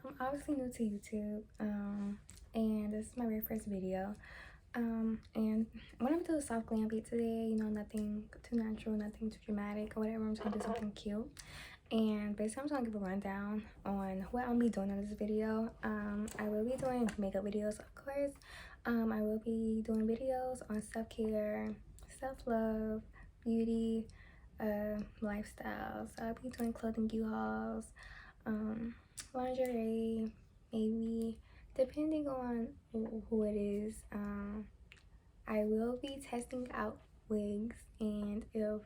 I'm obviously new to YouTube, and this is my very first video. And I want to do a soft glam beat today, you know, nothing too natural, nothing too dramatic or whatever. I'm just gonna do something cute. And basically, I'm just gonna give a rundown on what I'll be doing in this video. I will be doing makeup videos, of course. I will be doing videos on self-care, self-love, beauty, lifestyle. So I'll be doing clothing hauls, lingerie, maybe, depending on who it is. I will be testing out wigs, and if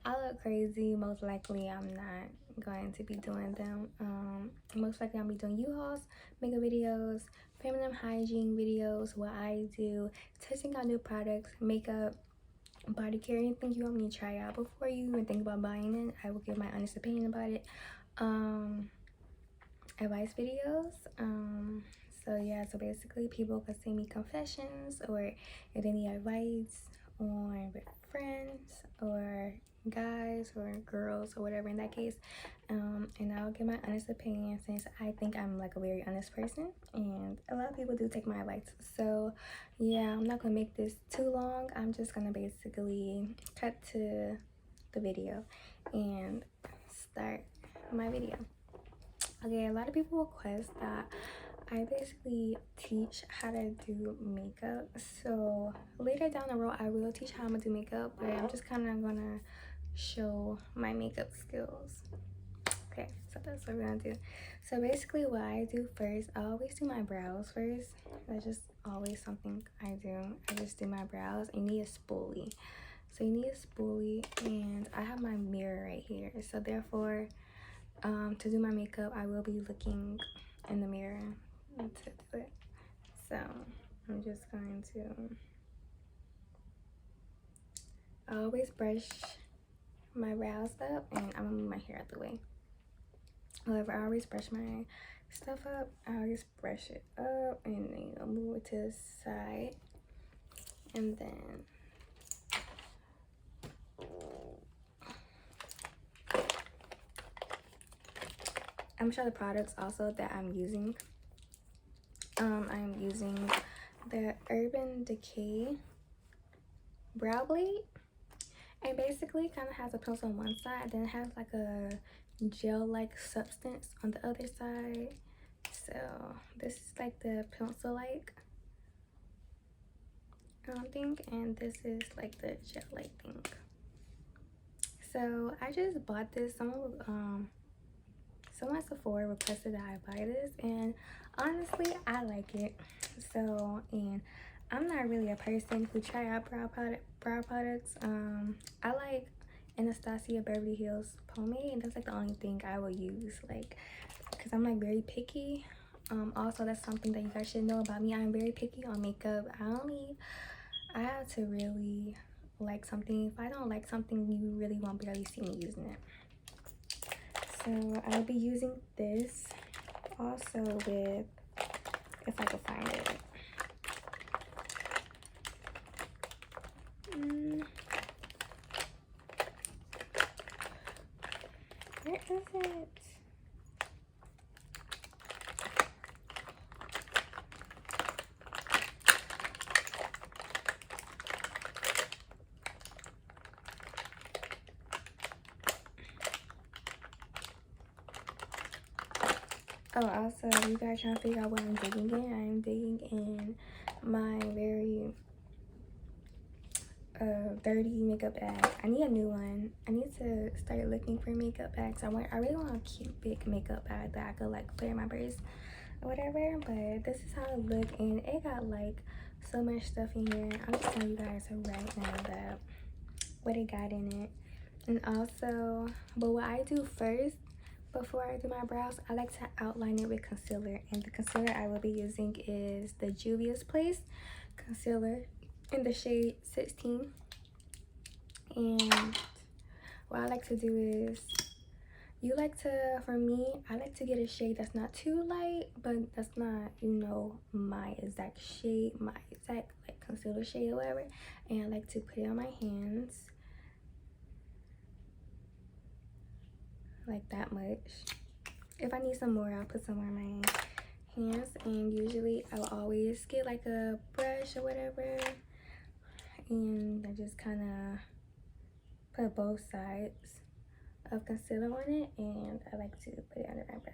I look crazy, most likely I'm not going to be doing them. Most likely I'll be doing U-hauls, makeup videos, feminine hygiene videos, what I do, testing out new products, makeup, body care, anything you want me to try out before you even think about buying it. I will give my honest opinion about it. Advice videos. So yeah, so basically people can send me confessions, or if they need advice on with friends or guys or girls or whatever in that case. And I'll give my honest opinion, since I think I'm like a very honest person and a lot of people do take my advice. So yeah, I'm not gonna make this too long. I'm just gonna basically cut to the video and start my video. Okay, a lot of people request that I basically teach how to do makeup. So later down the road, I will teach how I'm gonna do makeup, but I'm just kind of gonna show my makeup skills. Okay, so that's what we're gonna do. So basically what I do first, I always do my brows first. That's just always something I do. I just do my brows. You need a spoolie. So you need a spoolie, and I have my mirror right here. So therefore, to do my makeup, I will be looking in the mirror to do it. So I'm just going to always brush my brows up, and I'm gonna move my hair out the way. However, I always brush my stuff up. I always brush it up and then, you know, move it to the side, and then I'm gonna show the products also that I'm using. I'm using the Urban Decay brow blade, and basically kind of has a pencil on one side, then it has like a gel-like substance on the other side. So this is like the pencil-like thing, and this is like the gel-like thing. So I just bought this. Someone at Sephora requested that I buy this, and honestly I like it. So, and I'm not really a person who try out brow products. I like Anastasia Beverly Hills pomade, and that's like the only thing I will use, like, because I'm like very picky. Also, that's something that you guys should know about me. I'm very picky on makeup. I have to really like something. If I don't like something, you really won't barely see me using it. So I'll be using this also with, if I can find it. Where is it? Oh, also, you guys trying to figure out what I'm digging in? I'm digging in my very dirty makeup bag. I need a new one. I need to start looking for makeup bags. I really want a cute big makeup bag that I could like put in my purse or whatever. But this is how it look, and it got like so much stuff in here. I'm just telling you guys right now that what it got in it. And also, but what I do first before I do my brows, I like to outline it with concealer, and the concealer I will be using is the Juvias Place concealer in the shade 16. And what I like to do is, for me, I like to get a shade that's not too light, but that's not, you know, my exact shade, my exact like concealer shade or whatever. And I like to put it on my hands like that much, if I need some more, I'll put some more in my hands. And usually I'll always get like a brush or whatever, and I just kind of put both sides of concealer on it, and I like to put it under my brow.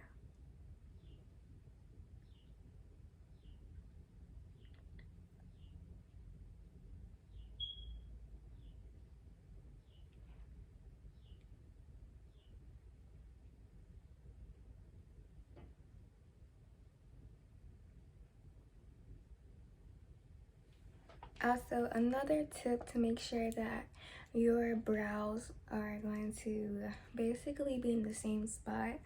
Also, another tip to make sure that your brows are going to basically be in the same spot,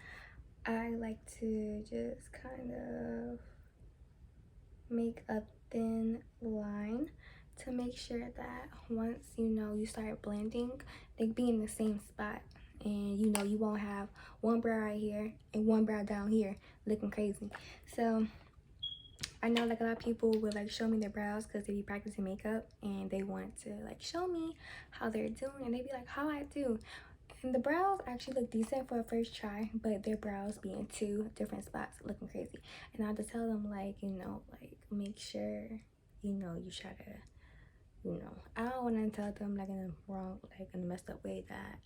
I like to just kind of make a thin line to make sure that once you start blending, they be in the same spot, and you won't have one brow right here and one brow down here looking crazy. So I know like a lot of people would like show me their brows because they be practicing makeup and they want to like show me how they're doing, and they be like, how I do. And the brows actually look decent for a first try, but their brows be in two different spots looking crazy. And I have to tell them like, like make sure, you try to, I don't want to tell them like in a wrong, like in a messed up way that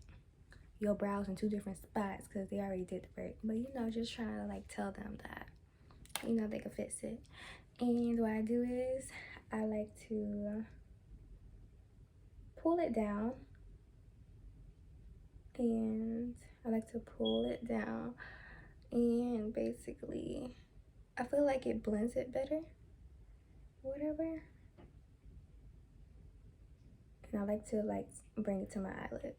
your brows in two different spots because they already did the work. But just trying to like tell them that, they can fix it. And what I do is I like to pull it down, and I like to pull it down, and basically I feel like it blends it better, whatever. And I like to like bring it to my eyelids.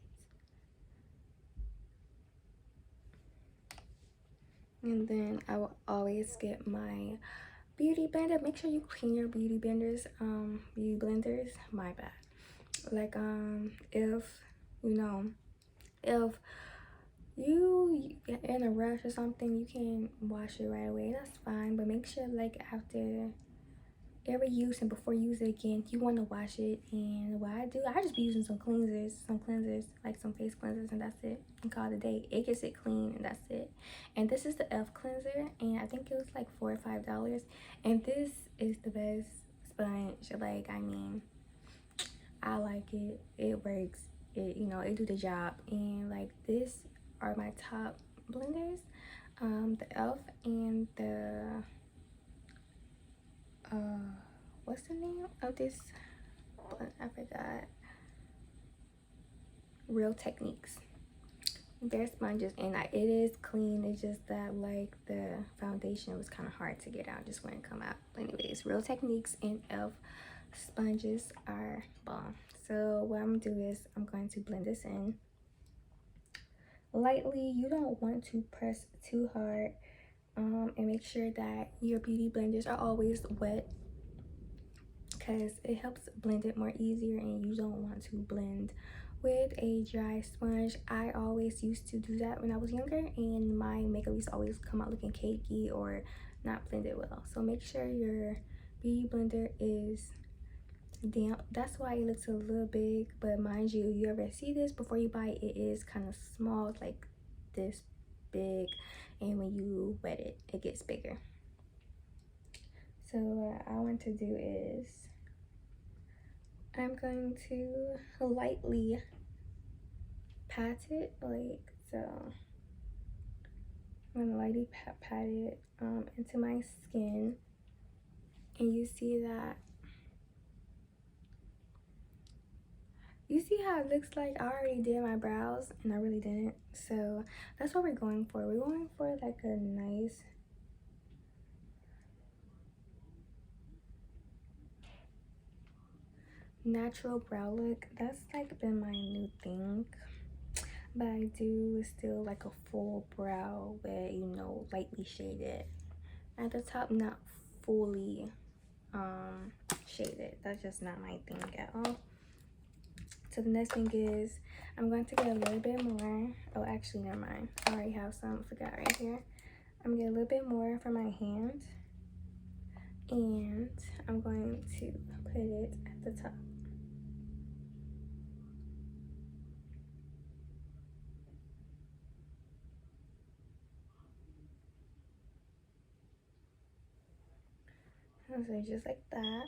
And then I will always get my beauty blender. Make sure you clean your beauty blenders. My bad. Like if if you in a rush or something, you can wash it right away. That's fine, but make sure like after every use and before you use it again, you want to wash it. And what I just be using some cleansers, like some face cleansers, and that's it, and call it a day. It gets it clean, and that's it. And this is the Elf cleanser, and I think it was like $4 or $5, and this is the best sponge. Like, I mean, I like it. It works. It do the job. And like, this are my top blenders, the Elf and the what's the name of this blend? I forgot. Real Techniques. Their sponges, and it is clean. It's just that like the foundation was kind of hard to get out, just wouldn't come out. But anyways, Real Techniques and Elf sponges are bomb. So what I'm gonna do is I'm going to blend this in lightly. You don't want to press too hard, and make sure that your beauty blenders are always wet because it helps blend it more easier, and you don't want to blend with a dry sponge. I always used to do that when I was younger, and my makeup used to always come out looking cakey or not blended well. So make sure your beauty blender is damp. That's why it looks a little big, but mind you, you ever see this before you buy it, it is kind of small, like this big, and when you wet it, it gets bigger. So what I want to do is I'm going to lightly pat it, like so. I'm gonna lightly pat it into my skin, and you see how it looks like I already did my brows and I really didn't. So that's what we're going for. We're going for like a nice natural brow look. That's like been my new thing, but I do still like a full brow where lightly shaded at the top, not fully shaded. That's just not my thing at all. So the next thing is I'm going to get a little bit more. Oh, actually, never mind, I already have some. Forgot right here. I'm gonna get a little bit more for my hand, and I'm going to put it at the top. So just like that.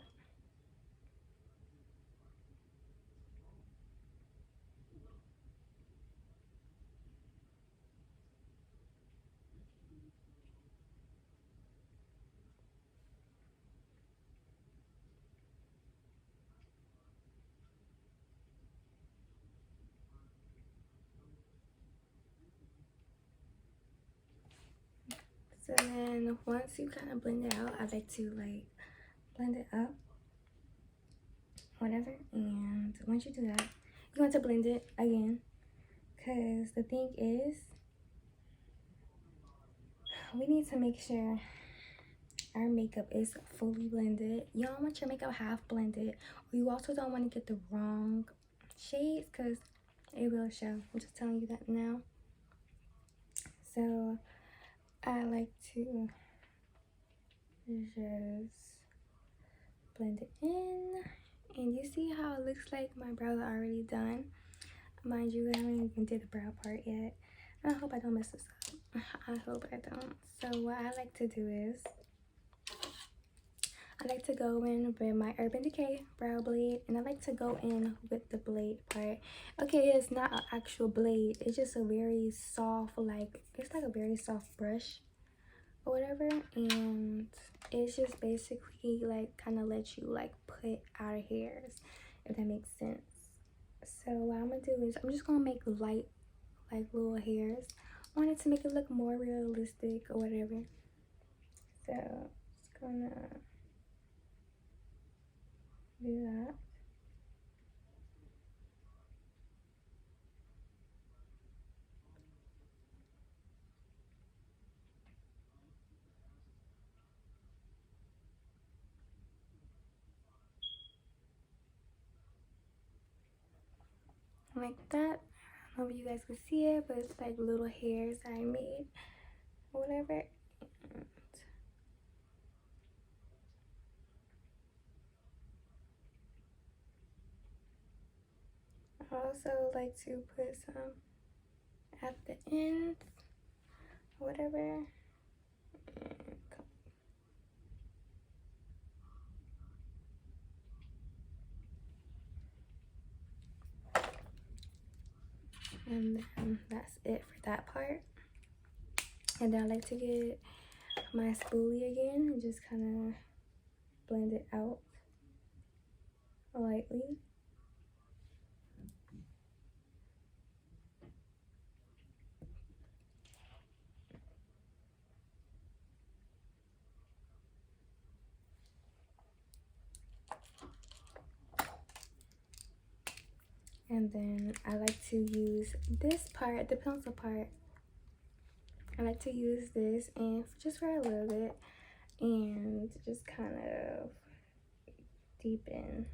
So then once you kind of blend it out, I like to like blend it up, whatever. And once you do that, you want to blend it again, because the thing is, we need to make sure our makeup is fully blended. You don't want your makeup half blended, or you also don't want to get the wrong shades, because it will show. I'm just telling you that now. So I like to just blend it in, and you see how it looks like my brows are already done. Mind you, I haven't even did the brow part yet. I hope I don't mess this up. I hope I don't. So what I like to do is, I like to go in with my Urban Decay brow blade, and I like to go in with the blade part. Okay, it's not an actual blade. It's just a very soft, like, it's like a very soft brush or whatever. And it's just basically like kind of let you like put out hairs, if that makes sense. So what I'm gonna do is I'm just gonna make light, like little hairs. I wanted to make it look more realistic or whatever. So just gonna do that. Like that. I don't know if you guys can see it, but it's like little hairs I made or whatever. I also like to put some at the end or whatever. And then that's it for that part. And then I like to get my spoolie again and just kind of blend it out lightly. And then I like to use this part, the pencil part. I like to use this and just for a little bit and just kind of deepen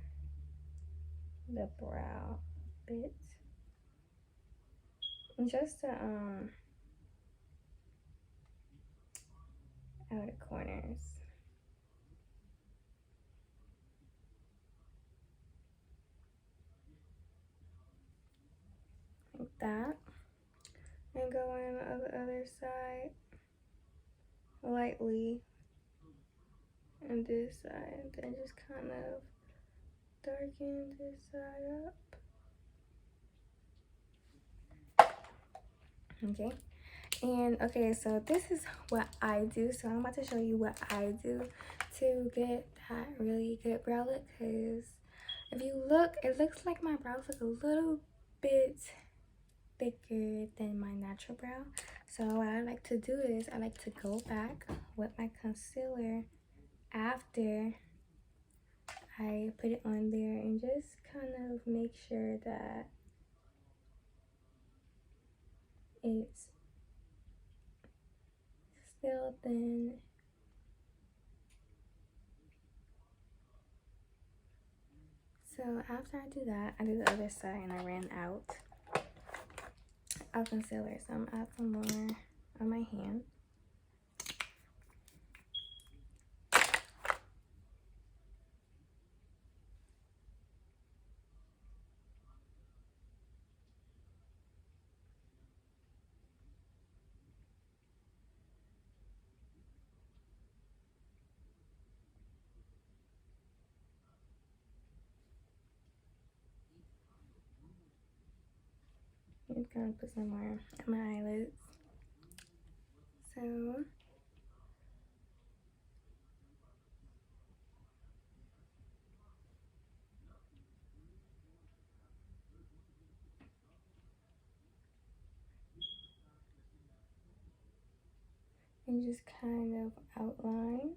the brow bit. And just to outer corners. Like that. And go in on the other side lightly. And this side. And just kind of darken this side up. Okay. And okay, so this is what I do. So I'm about to show you what I do to get that really good brow look. Because if you look, it looks like my brows look a little bit thicker than my natural brow. So what I like to do is I like to go back with my concealer after I put it on there and just kind of make sure that it's still thin. So after I do that, I do the other side and I ran out of concealer. So I'm add some more on my hand. just gonna put some more on my eyelids. So and just kind of outline.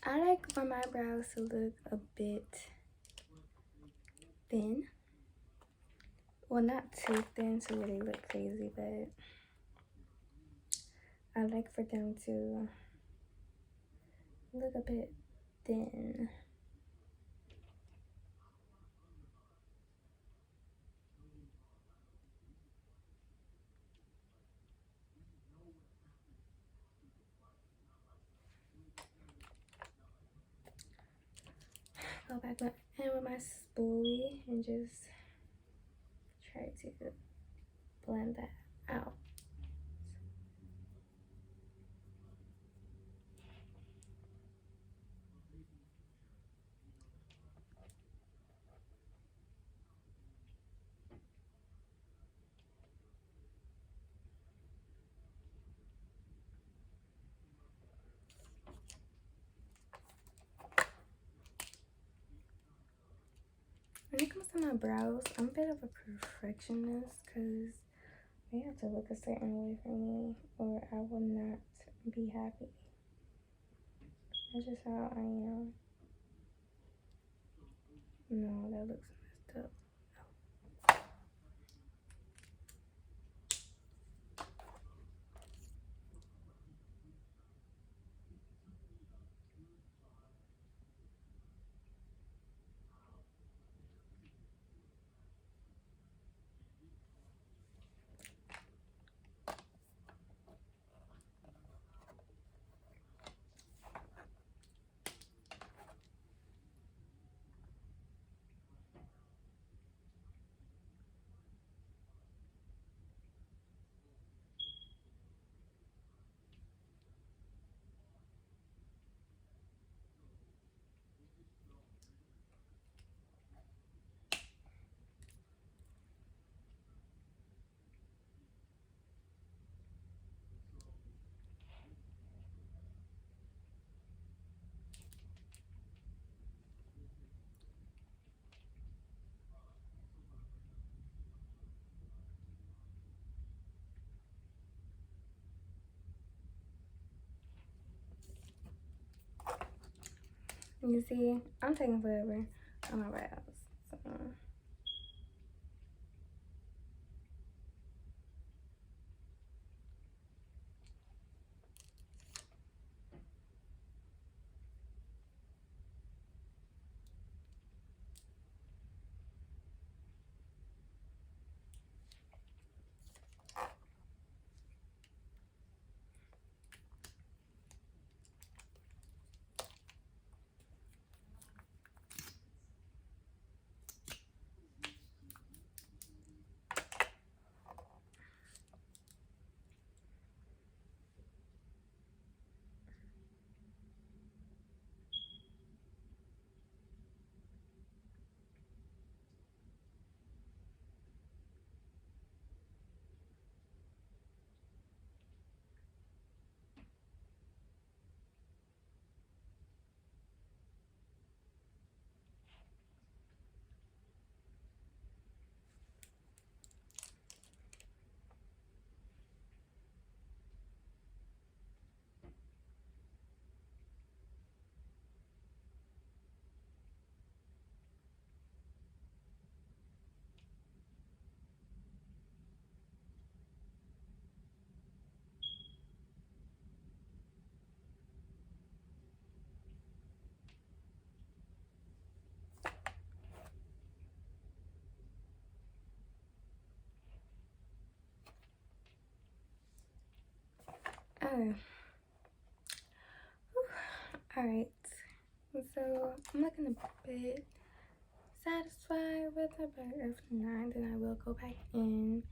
I like for my brows to look a bit thin. Well, not too thin so they look crazy, but I like for them to look a bit thin. Go back in with my spoolie and just try to blend that out. When it comes to my brows, I'm a bit of a perfectionist because they have to look a certain way for me or I will not be happy. That's just how I am. No, that looks messed up. You see, I'm taking forever on my brows. So. Oh. Alright. So I'm looking a bit satisfied with it, but if not, then I will go back in.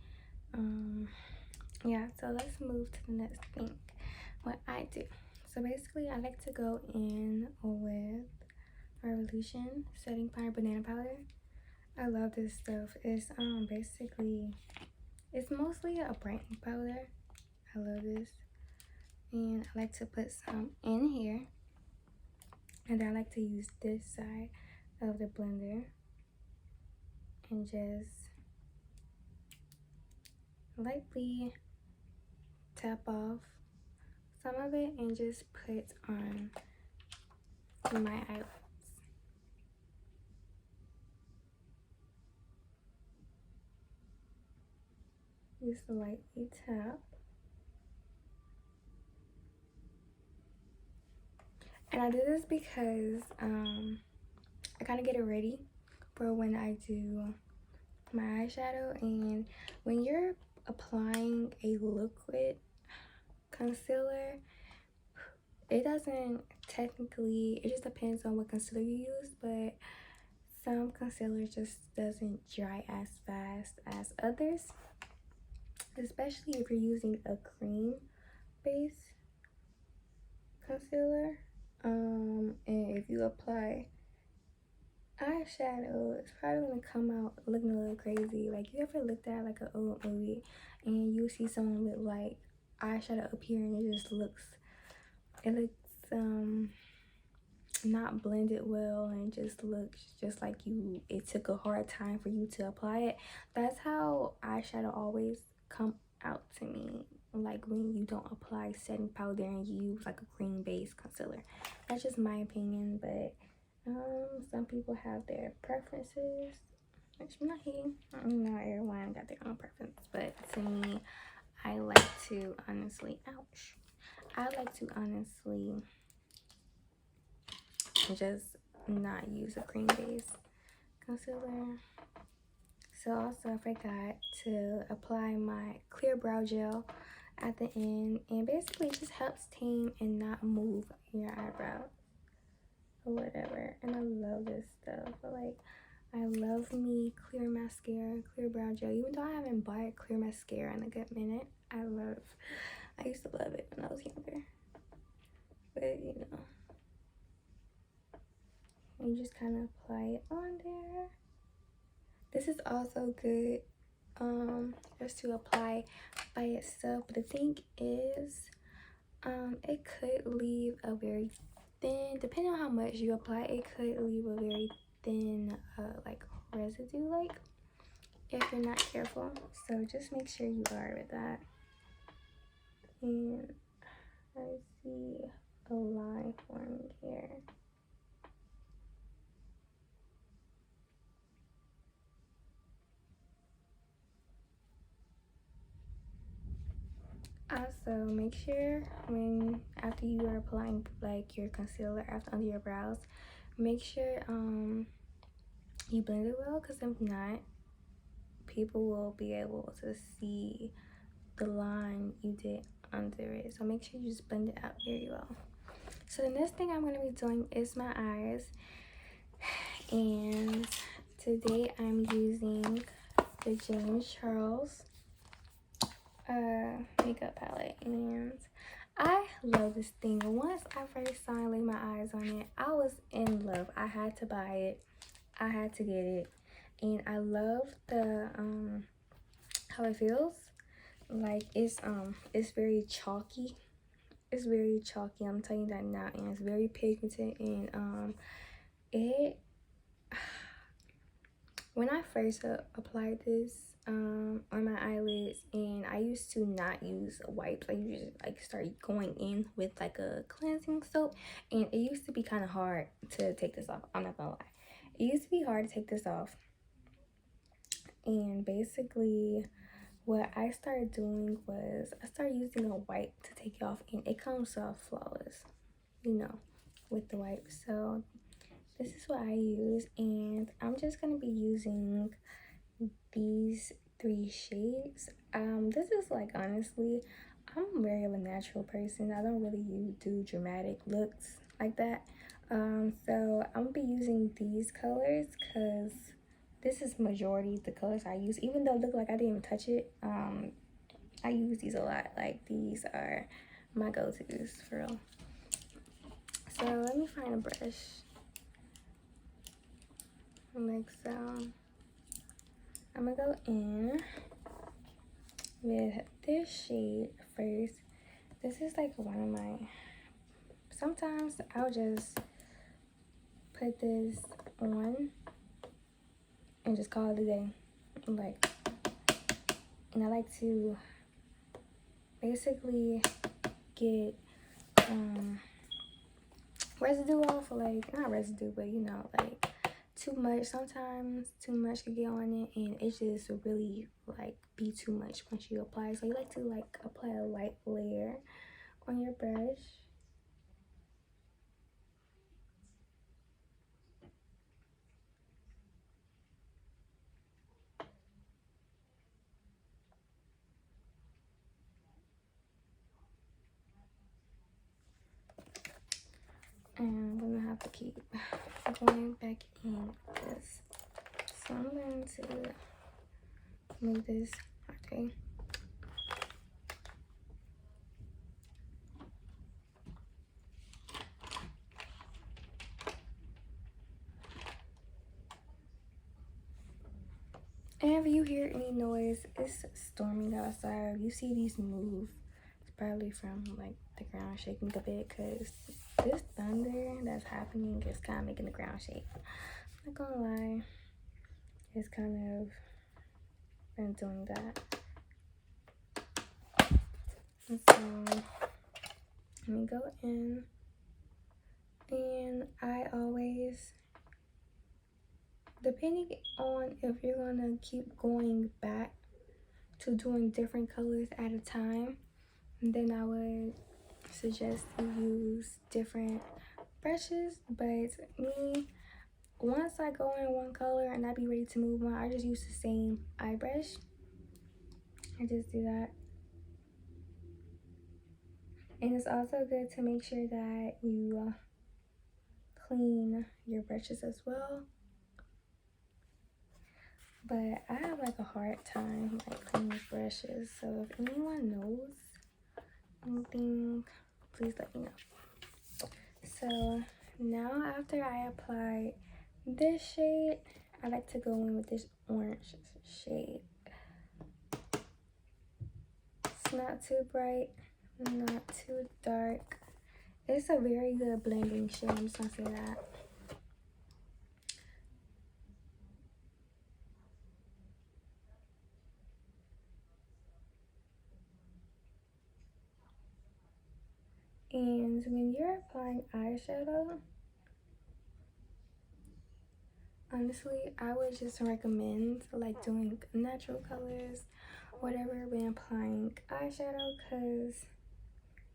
Yeah, so let's move to the next thing. What I do. So basically I like to go in with Revolution setting powder banana powder. I love this stuff. It's basically It's mostly a brightening powder. I love this. And I like to put some in here. And I like to use this side of the blender and just lightly tap off some of it and just put on my eyelids. Just lightly tap. And I do this because I kind of get it ready for when I do my eyeshadow. And when you're applying a liquid concealer, it doesn't technically, it just depends on what concealer you use, but some concealers just doesn't dry as fast as others, especially if you're using a cream base concealer. And if you apply eyeshadow, it's probably gonna come out looking a little crazy. Like, you ever looked at like an old movie and you see someone with like eyeshadow up here and it looks not blended well and just looks just like it took a hard time for you to apply it. That's how eyeshadow always come out to me, like when you don't apply setting powder and you use like a cream based concealer. That's just my opinion, but some people have their preferences, which I'm not hating. Not everyone got their own preference, but to me, I like to honestly just not use a cream based concealer. So also I forgot to apply my clear brow gel at the end, and basically it just helps tame and not move your eyebrows or whatever. And I love this stuff. Like, I love me clear mascara, clear brow gel. Even though I haven't bought clear mascara in a good minute, I used to love it when I was younger. But you know, you just kind of apply it on there. This is also good just to apply by itself, but the thing is it could leave a very thin, depending on how much you apply, it could leave a very thin like residue, like, if you're not careful. So just make sure you are with that. And I see a line forming here. Also, make sure after you are applying like your concealer under your brows, make sure you blend it well, because if not, people will be able to see the line you did under it. So make sure you just blend it out very well. So the next thing I'm going to be doing is my eyes, and today I'm using the James Charles makeup palette, and I love this thing. Once I first saw it, laid my eyes on it, I was in love. I had to buy it, I had to get it, and I love the how it feels. Like, it's very chalky. It's very chalky, I'm telling you that now. And it's very pigmented, and it when I first applied this on my eyelids, and I used to not use wipes, I usually like start going in with like a cleansing soap, and it used to be kind of hard to take this off. I'm not gonna lie, it used to be hard to take this off. And basically what I started doing was I started using a wipe to take it off, and it comes off flawless, you know, with the wipe. So this is what I use, and I'm just gonna be using these 3 shades. This is like, honestly, I'm very of a natural person. I don't really do dramatic looks like that. So I'm gonna be using these colors because this is majority the colors I use, even though it look like I didn't even touch it. I use these a lot. Like, these are my go-tos for real. So let me find a brush. Like so. I'm gonna go in with this shade first. This is like one of my, sometimes I'll just put this on and just call it a day. Like, and I like to basically get residue off, like not residue, but you know, like too much. Sometimes too much can get on it and it just really like be too much once you apply. So you like to like apply a light layer on your brush. And I'm gonna have to keep going back in this. So I'm going to move this, okay. And if you hear any noise, it's storming outside. If you see these move, it's probably from like the ground shaking a bit, because this thunder that's happening is kind of making the ground shake. I'm not gonna lie, it's kind of been doing that. And so let me go in, and I always, depending on if you're gonna keep going back to doing different colors at a time, then I would suggest you use different brushes. But me, once I go in one color and I be ready to move on, I just use the same eye brush. I just do that. And it's also good to make sure that you clean your brushes as well. But I have like a hard time like cleaning brushes, so if anyone knows anything, please let me know. So now after I apply this shade, I like to go in with this orange shade. It's not too bright, not too dark. It's a very good blending shade, I'm just gonna say that. And when you're applying eyeshadow, honestly, I would just recommend like doing natural colors, whatever, when applying eyeshadow, because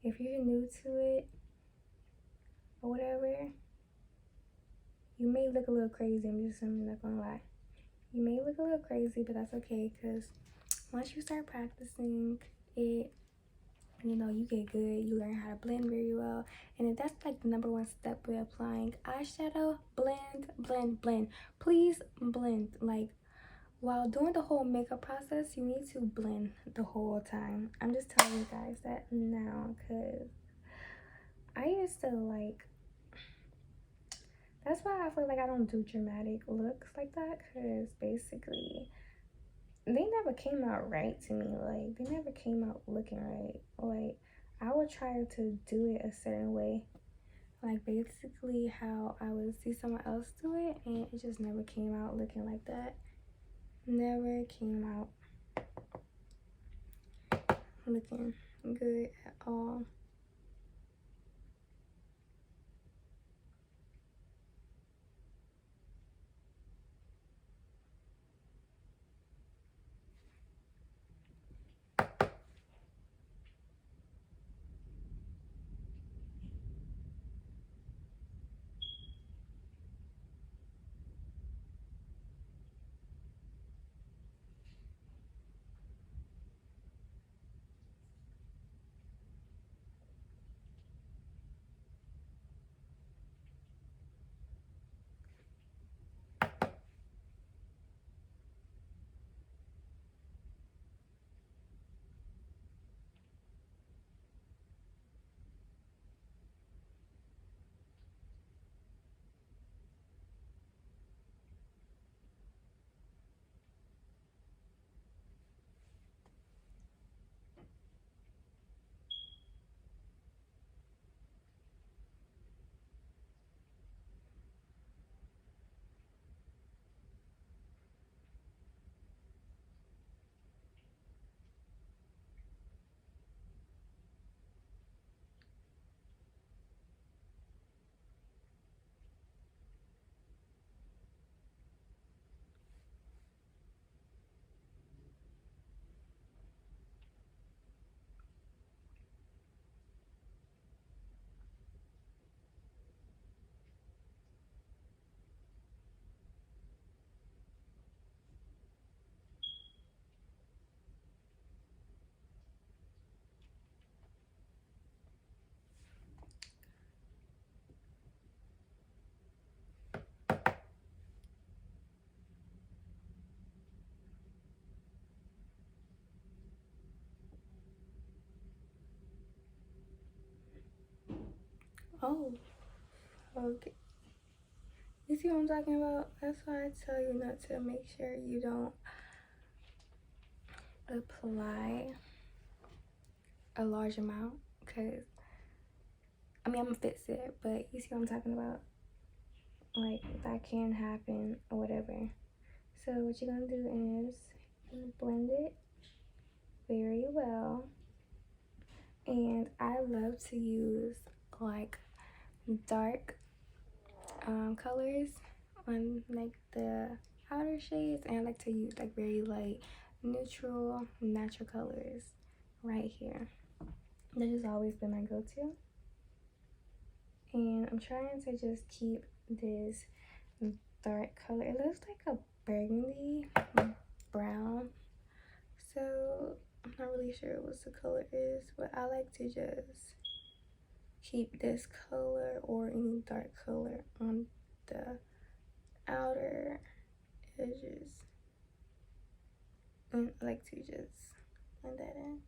if you're new to it or whatever, you may look a little crazy. I'm not gonna lie. You may look a little crazy, but that's okay, because once you start practicing it, you know, you get good, you learn how to blend very well. And if that's like the #1 step with applying eyeshadow, blend, blend, blend. Please blend. Like, while doing the whole makeup process, you need to blend the whole time. I'm just telling you guys that now, because I used to like, that's why I feel like I don't do dramatic looks like that, because basically they never came out right to me. Like, they never came out looking right. Like, I would try to do it a certain way, like basically how I would see someone else do it, and it just never came out looking like that. Never came out looking good at all. Oh, okay. You see what I'm talking about? That's why I tell you not to make sure you don't apply a large amount, because I mean, I'm gonna fix it, but you see what I'm talking about? Like, that can happen or whatever. So what you're gonna do is blend it very well. And I love to use like dark colors on like the outer shades, and I like to use like very light neutral natural colors right here. That has always been my go-to, and I'm trying to just keep this dark color. It looks like a burgundy brown, so I'm not really sure what the color is, but I like to just keep this color or any dark color on the outer edges, and I like to just blend that in.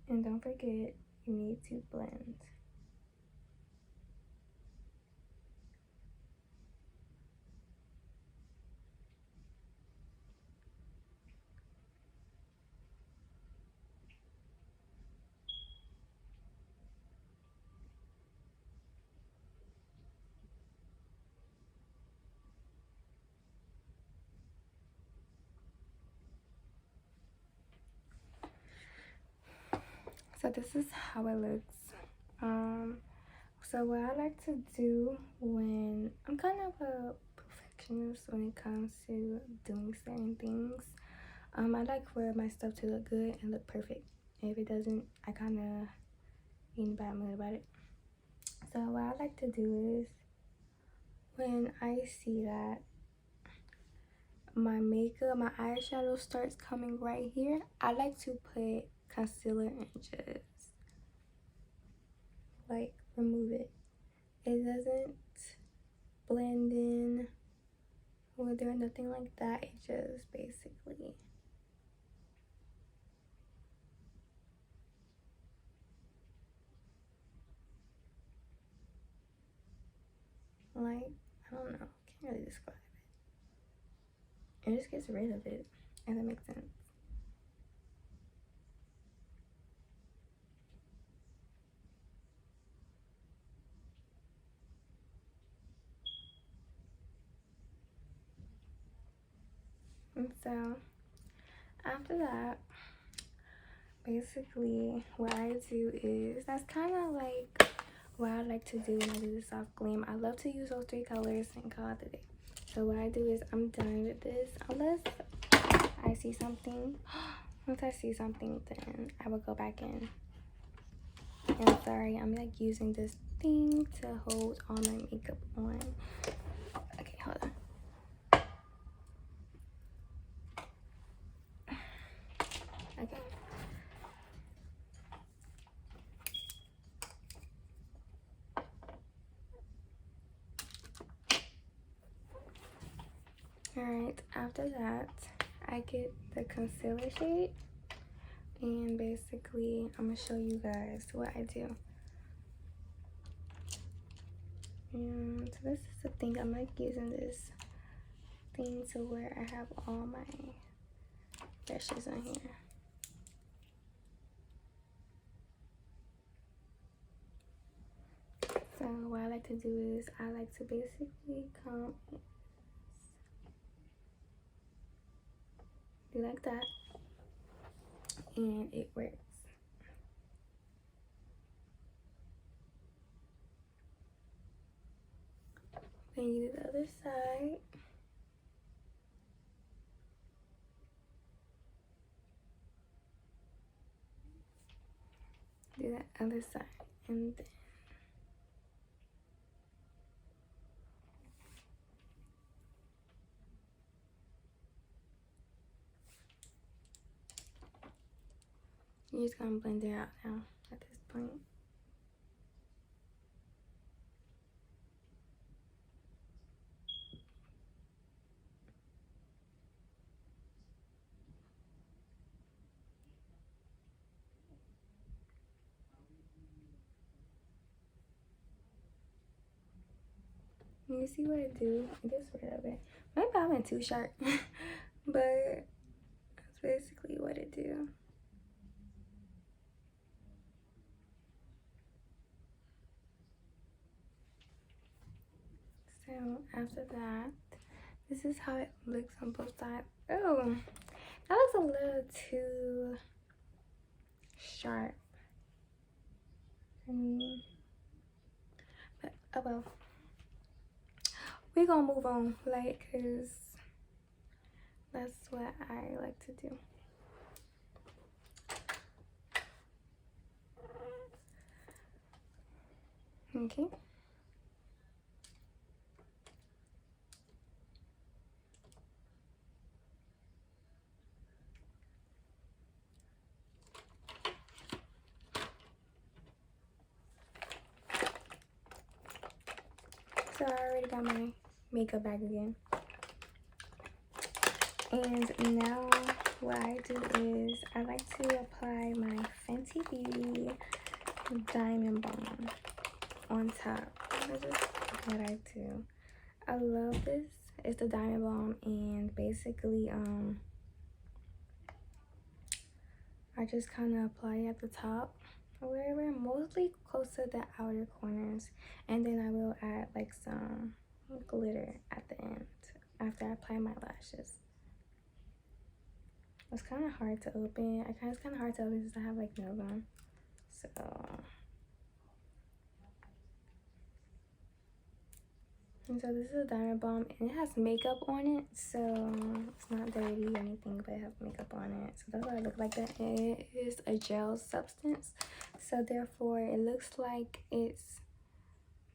And don't forget, you need to blend. So this is how it looks. So what I like to do when I'm kind of a perfectionist when it comes to doing certain things, I like for my stuff to look good and look perfect. If it doesn't, I kind of get in a bad mood about it. So what I like to do is, when I see that my makeup, my eyeshadow starts coming right here, I like to put concealer and just like remove it. It doesn't blend in or there, nothing like that. It just basically like, I don't know, can't really describe it. It just gets rid of it, if that makes sense. And so after that, basically what I do is, that's kind of like what I like to do when I do the soft glam. I love to use those 3 colors and call it a day. So what I do is, I'm done with this unless I see something. Once I see something, then I will go back in. And sorry, I'm like using this thing to hold all my makeup on. Okay, hold on. Okay. Alright, after that, I get the concealer shade, and basically I'm gonna show you guys what I do. And so this is the thing, I'm like using this thing to where I have all my brushes on here. So what I like to do is, I like to basically come do like that, and it works. Then you do the other side. Do that other side, and then you're just gonna blend it out now at this point. You see what it do? It gets rid of it. Maybe I went too sharp, but that's basically what it do. So after that, this is how it looks on both sides. Oh, that looks a little too sharp for me. But oh well. We're gonna move on, like, cause that's what I like to do. Okay. So I already got my makeup bag again. And now what I do is I like to apply my Fenty Beauty Diamond Balm on top. That's just what I do. I love this. It's the Diamond Balm, and basically I just kind of apply it at the top or wherever, mostly close to the outer corners, and then I will add like some glitter at the end after I apply my lashes. It's kind of hard to open. It's kind of hard to open since I have like nails on. So and so this is a Diamond Balm, and it has makeup on it, so it's not dirty or anything, but it has makeup on it. So that's why it looks like that. It is a gel substance, so therefore it looks like it's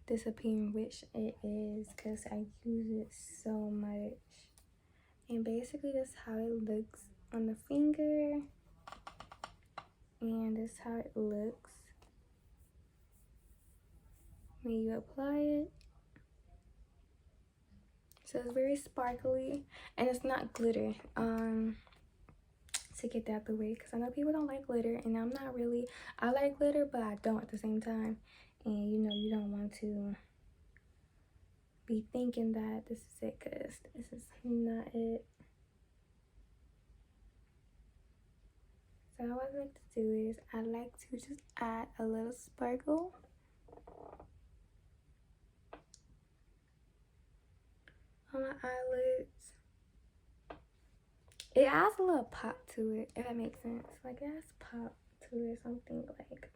disappearing, which it is because I use it so much. And basically that's how it looks on the finger, and this is how it looks when you apply it. So it's very sparkly, and it's not glitter. To get that out the way, because I know people don't like glitter, and I'm not really. I like glitter, but I don't at the same time. And you know, you don't want to be thinking that this is it, because this is not it. So what I like to do is I like to just add a little sparkle on my eyelids. It adds a little pop to it, if that makes sense. Like, it adds pop to it, something like.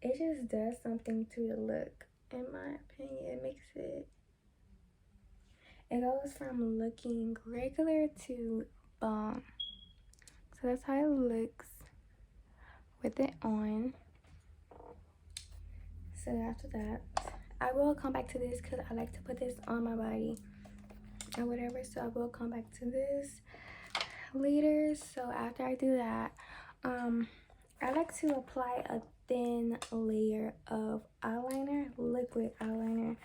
It just does something to the look, in my opinion. It makes it. It goes from looking regular to bomb. So that's how it looks with it on. So after that, I will come back to this because I like to put this on my body or whatever. So I will come back to this later. So after I do that, I like to apply a thin layer of eyeliner, liquid eyeliner,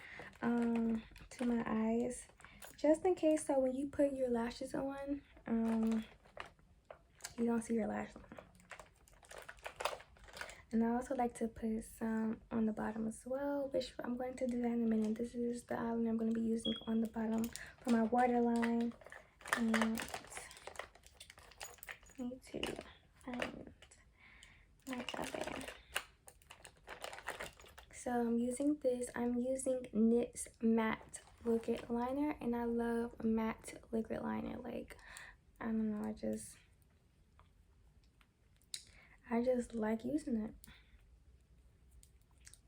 to my eyes, just in case. So when you put your lashes on, you don't see your lash line. And I also like to put some on the bottom as well, which I'm going to do that in a minute. This is the eyeliner I'm going to be using on the bottom for my waterline. And need to find my other. So I'm using this. I'm using NYX matte liquid liner, and I love matte liquid liner. Like, I don't know, I just like using it.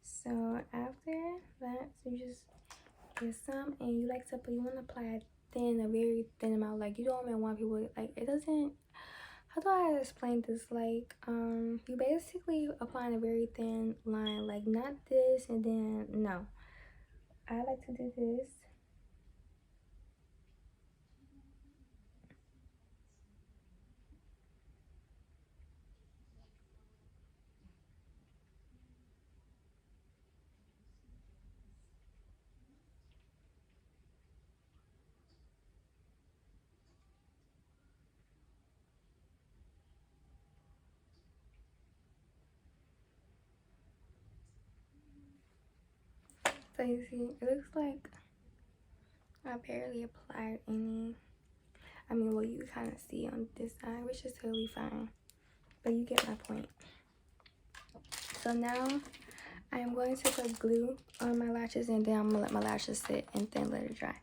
So after that, you just get some, and you like to put, you want to apply it thin, a very thin amount. Like, you don't even want people, like, it doesn't, how do I explain this? Like, you basically applying a very thin line, like not this and then no. I like to do this. crazy. It looks like I barely applied any. I mean, well, you kind of see on this side, which is totally fine. But you get my point. So now I'm going to put glue on my lashes, and then I'm gonna let my lashes sit and then let it dry.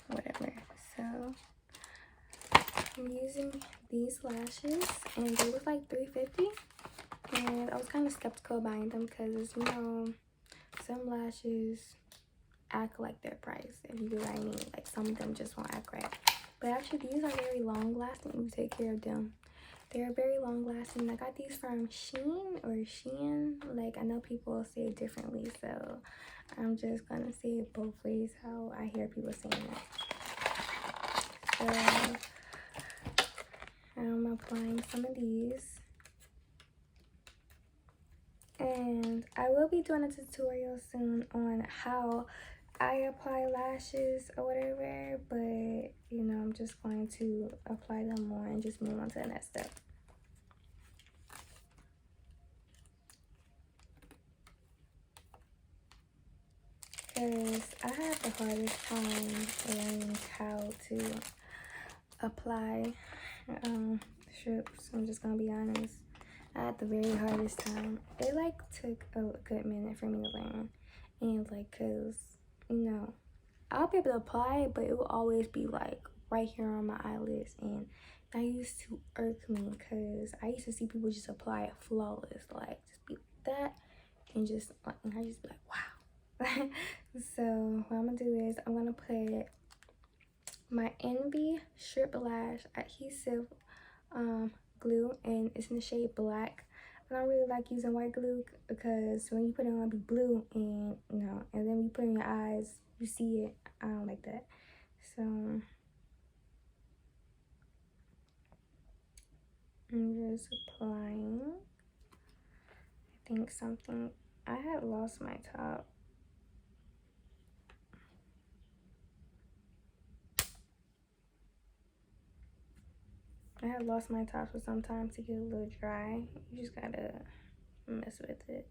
Whatever. So I'm using these lashes, and they was like $3.50. And I was kind of skeptical buying them because, you know, some lashes act like their price, if you get what I mean. Like, some of them just won't act right. But actually, these are very long lasting if you take care of them. They're very long lasting. I got these from Shein or Shein. Like, I know people say it differently, so I'm just gonna say it both ways how I hear people saying it. So I'm applying some of these. And I will be doing a tutorial soon on how I apply lashes or whatever, but you know, I'm just going to apply them more and just move on to the next step. Because I have the hardest time learning how to apply strips. I'm just gonna be honest. I had the very hardest time. It like took a good minute for me to learn, and like, cause you know, I'll be able to apply it, but it will always be like right here on my eyelids, and that used to irk me because I used to see people just apply it flawless, like just be like that, and just like, and I just be like, wow. So what I'm gonna do is I'm gonna put my Envy Strip Lash Adhesive glue, and it's in the shade black. I don't really like using white glue because when you put it on, it'll be blue, and you know, and then you put it in your eyes, you see it. I don't like that. So I'm just applying. I think something, I had lost my top. I had lost my top for some time to get a little dry. You just gotta mess with it.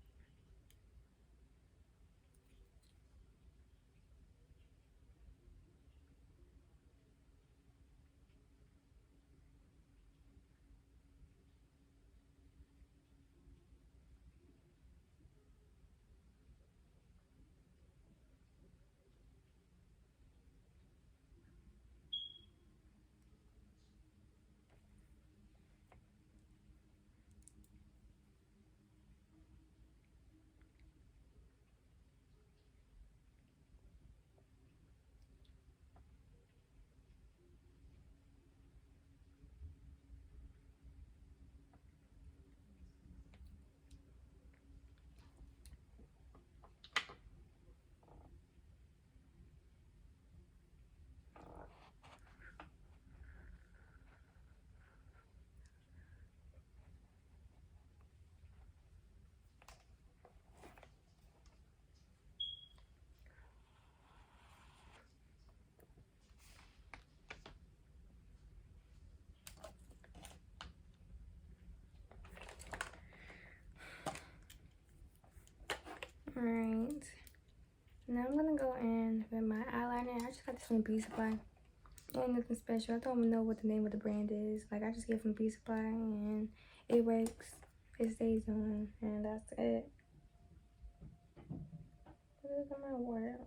Alright. Now I'm gonna go in with my eyeliner. I just got this from Beauty Supply. Ain't nothing special. I don't even know what the name of the brand is. Like, I just get it from Beauty Supply, and it works. It stays on, and that's it. Look at my water.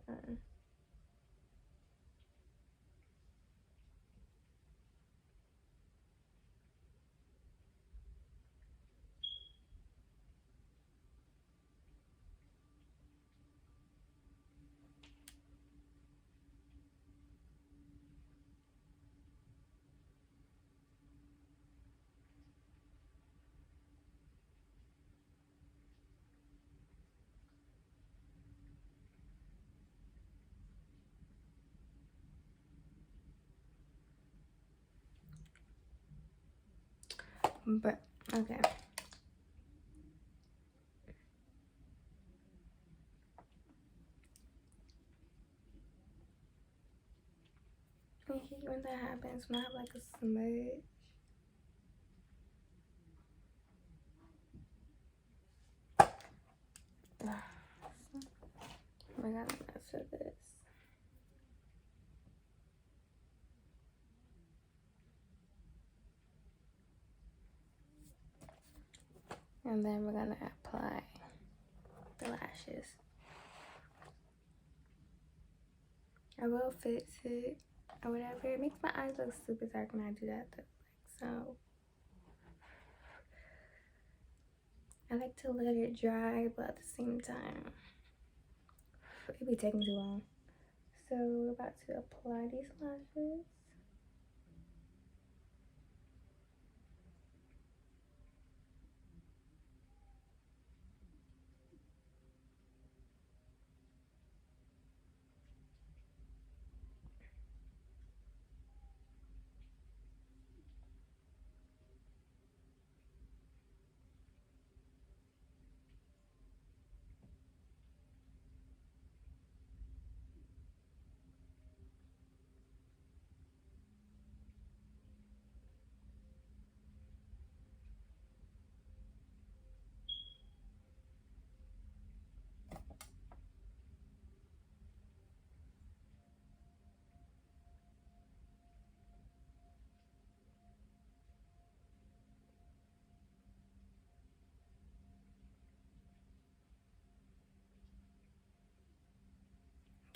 But okay. I hate when that happens, when I have like a smudge. But I gotta mess with this. And then we're gonna apply the lashes. I will fix it or whatever. It makes my eyes look super dark when I do that though. So I like to let it dry, but at the same time, it be taking too long. So we're about to apply these lashes.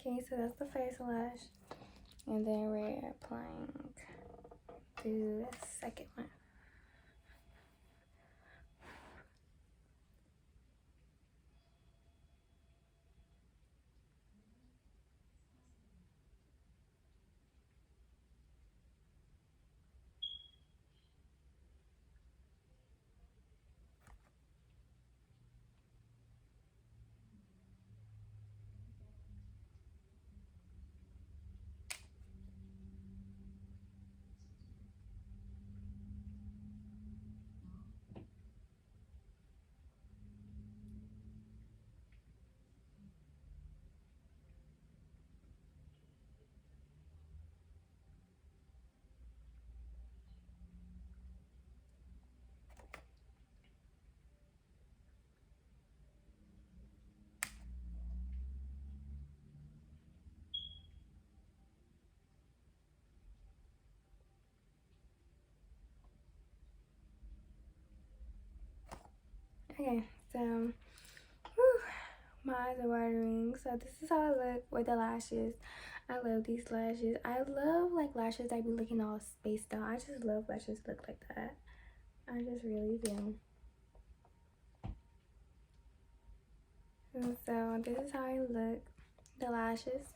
Okay, so that's the first lash. And then we're applying the second one. Okay, so whew, my eyes are watering. So this is how I look with the lashes. I love these lashes. I love like lashes that be looking all spaced out. I just love lashes look like that. I just really do. And so this is how I look, the lashes.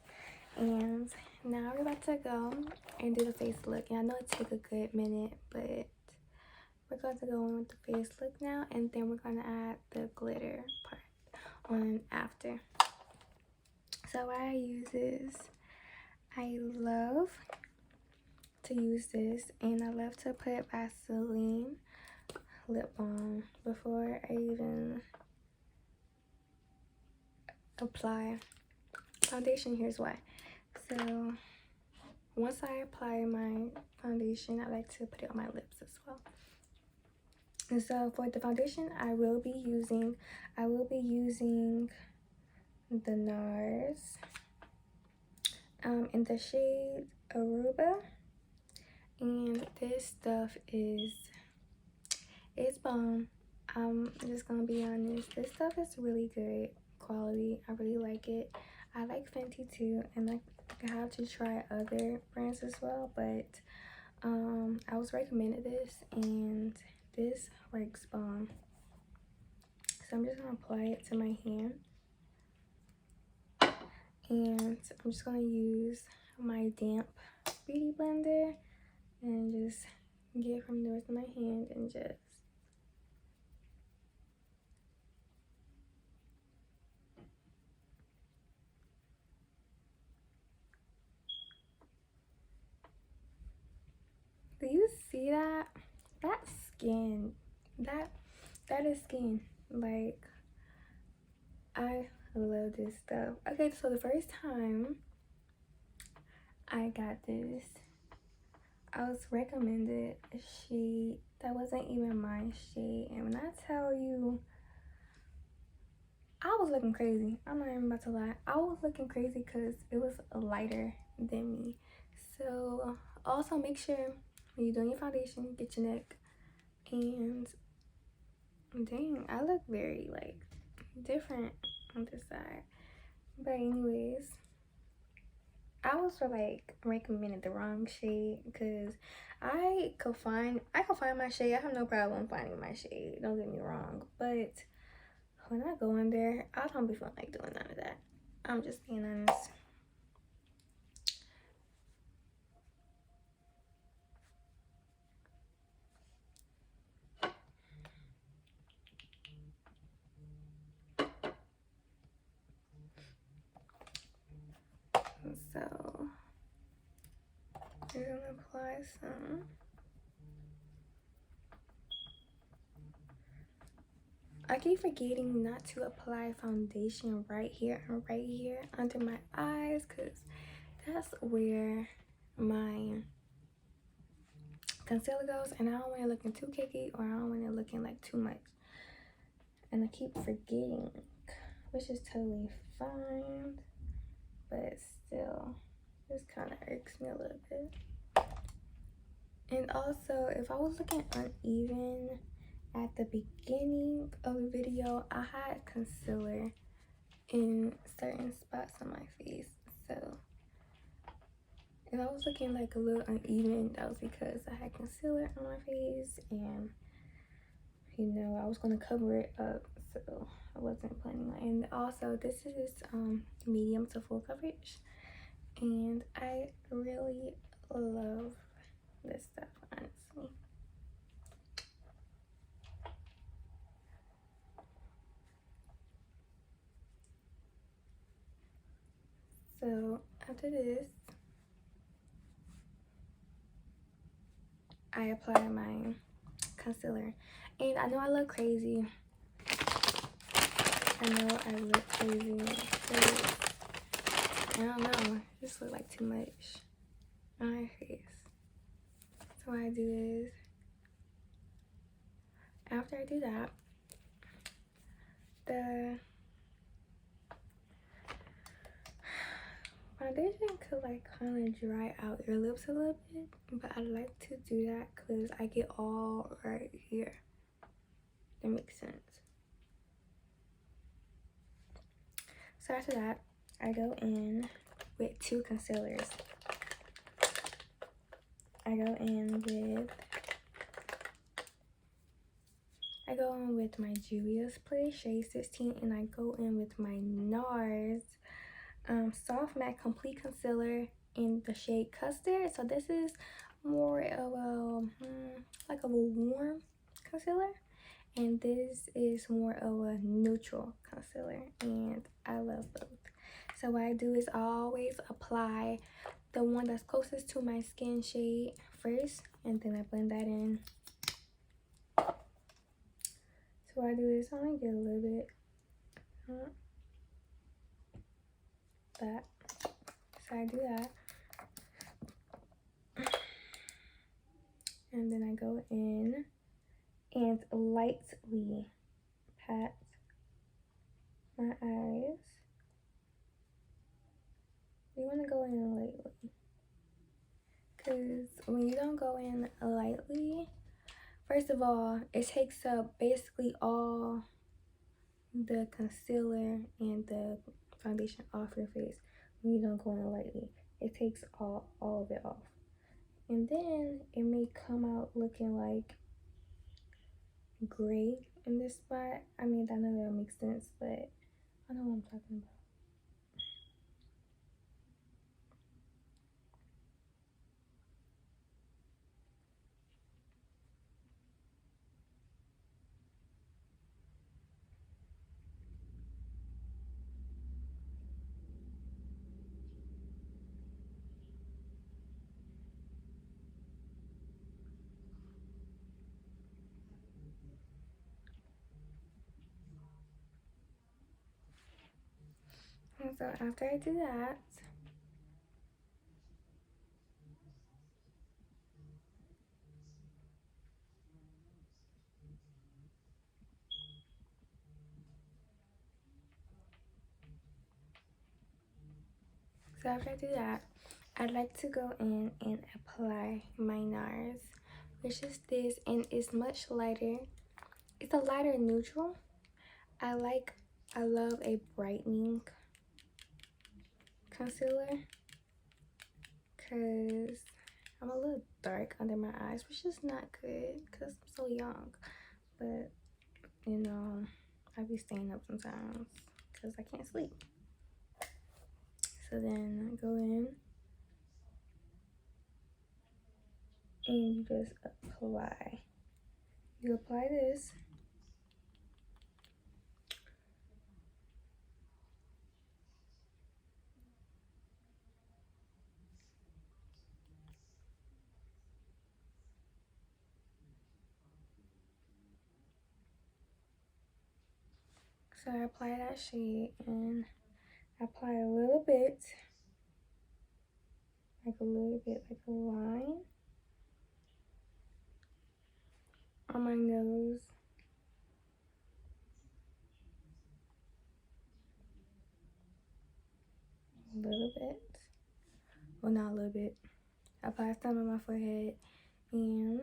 And now we're about to go and do the face look. And I know it take a good minute, but we're going to go in with the face look now, and then we're going to add the glitter part on after. So what I use is, I love to use this, and I love to put Vaseline lip balm before I even apply foundation. Here's why. So once I apply my foundation, I like to put it on my lips as well. And so for the foundation, I will be using the Nars in the shade Aruba. And this stuff is, it's bomb. I'm just gonna be honest, this stuff is really good quality. I really like it. I like Fenty too, and I have to try other brands as well, but I was recommended this, and this works bomb. So I'm just gonna apply it to my hand, and I'm just gonna use my damp beauty blender and just get from the rest of my hand and just do you see that? That's skin. That is skin. Like, I love this stuff. Okay, so the first time I got this, I was recommended a shade that wasn't even my shade, and when I tell you, I was looking crazy. I'm not even about to lie. I was looking crazy because it was lighter than me. So also make sure when you're doing your foundation, get your neck. And dang, I look very like different on this side. But anyways, I was for like recommended the wrong shade because I could find my shade. I have no problem finding my shade. Don't get me wrong, but when I go in there, I don't be feeling like doing none of that. I'm just being honest. So we're gonna apply some. I keep forgetting not to apply foundation right here and right here under my eyes because that's where my concealer goes, and I don't want it looking too cakey or I don't want it looking like too much. And I keep forgetting, which is totally fine, but still, this kind of irks me a little bit. And also, if I was looking uneven at the beginning of the video, I had concealer in certain spots on my face. So if I was looking like a little uneven, that was because I had concealer on my face and you know I was going to cover it up, so I wasn't planning on. And also this is medium to full coverage, and I really love this stuff, honestly. So after this, I apply my concealer, and I know I look crazy. I know I look crazy, but I don't know, it just look like too much on my face. So what I do is, after I do that, the foundation could like kind of dry out your lips a little bit, but I like to do that because I get all right here. That makes sense. So after that, I go in with two concealers. I go in with my Juvias Play Shade 16, and I go in with my Nars Soft Matte Complete Concealer in the shade Custard. So this is more of a like a warm concealer, and this is more of a neutral concealer, and I love both. So what I do is I always apply the one that's closest to my skin shade first, and then I blend that in. So what I do is I only get a little bit that. So I do that, and then I go in and lightly pat my eyes. You want to go in lightly, because when you don't go in lightly, first of all, it takes up basically all the concealer and the foundation off your face. When you don't go in lightly, it takes all of it off, and then it may come out looking like gray in this spot. I mean, I know that makes sense, but I know what I'm talking about. And so after I do that, So after I do that, I'd like to go in and apply my Nars, which is this, and it's much lighter. It's a lighter neutral. I love a brightening concealer because I'm a little dark under my eyes, which is not good because I'm so young. But, you know, I be staying up sometimes because I can't sleep. So then I go in and you just apply. You apply this. So I apply that shade and I apply a little bit, like a line on my nose. A little bit. Well, not a little bit. I apply some on my forehead, and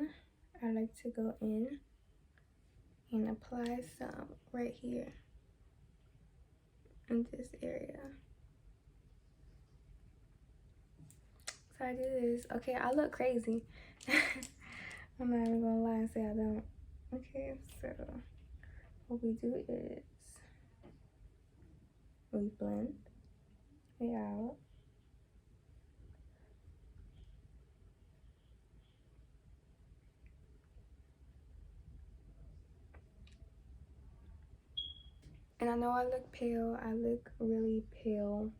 I like to go in and apply some right here in this area. So I do this. Okay, I look crazy. I'm not even gonna lie and say I don't. Okay, so what we do is we blend it out. And I know I look pale. I look really pale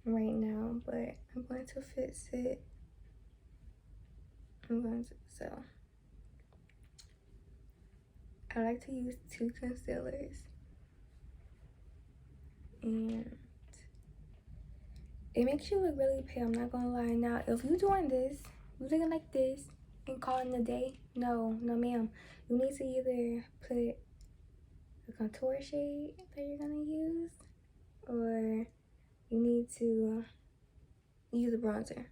right now, but I'm going to fix it. So I like to use 2 concealers, and it makes you look really pale, I'm not gonna lie. Now, if you're doing this, you're looking like this and calling it a day, no ma'am. You need to either put the contour shade that you're gonna use, or you need to use a bronzer.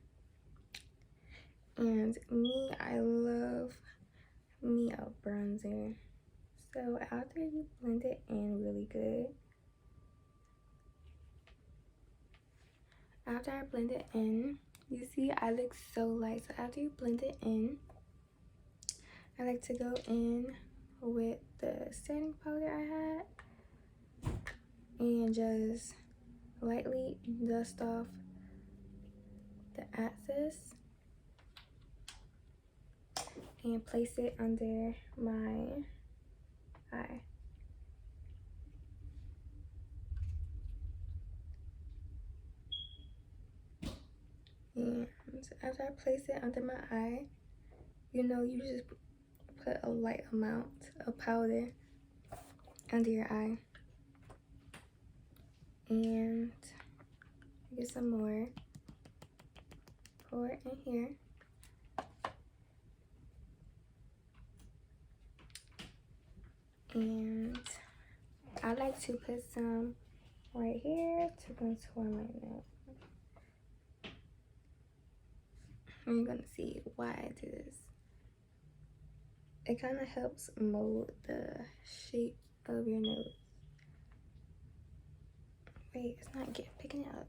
And me, I love me a bronzer. So after you blend it in really good, after I blend it in, you see I look so light. So after you blend it in, I like to go in with the setting powder I had and just lightly dust off the excess and place it under my eye. And after I place it under my eye, you know, you just put a light amount of powder under your eye. And get some more, pour it in here. And I like to put some right here to contour my nose. And you're gonna see why I do this. It kind of helps mold the shape of your nose. Wait, it's not picking it up.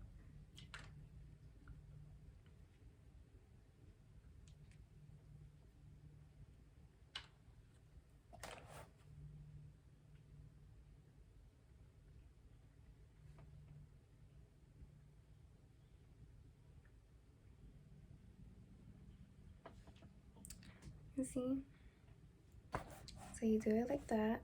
You see? So you do it like that.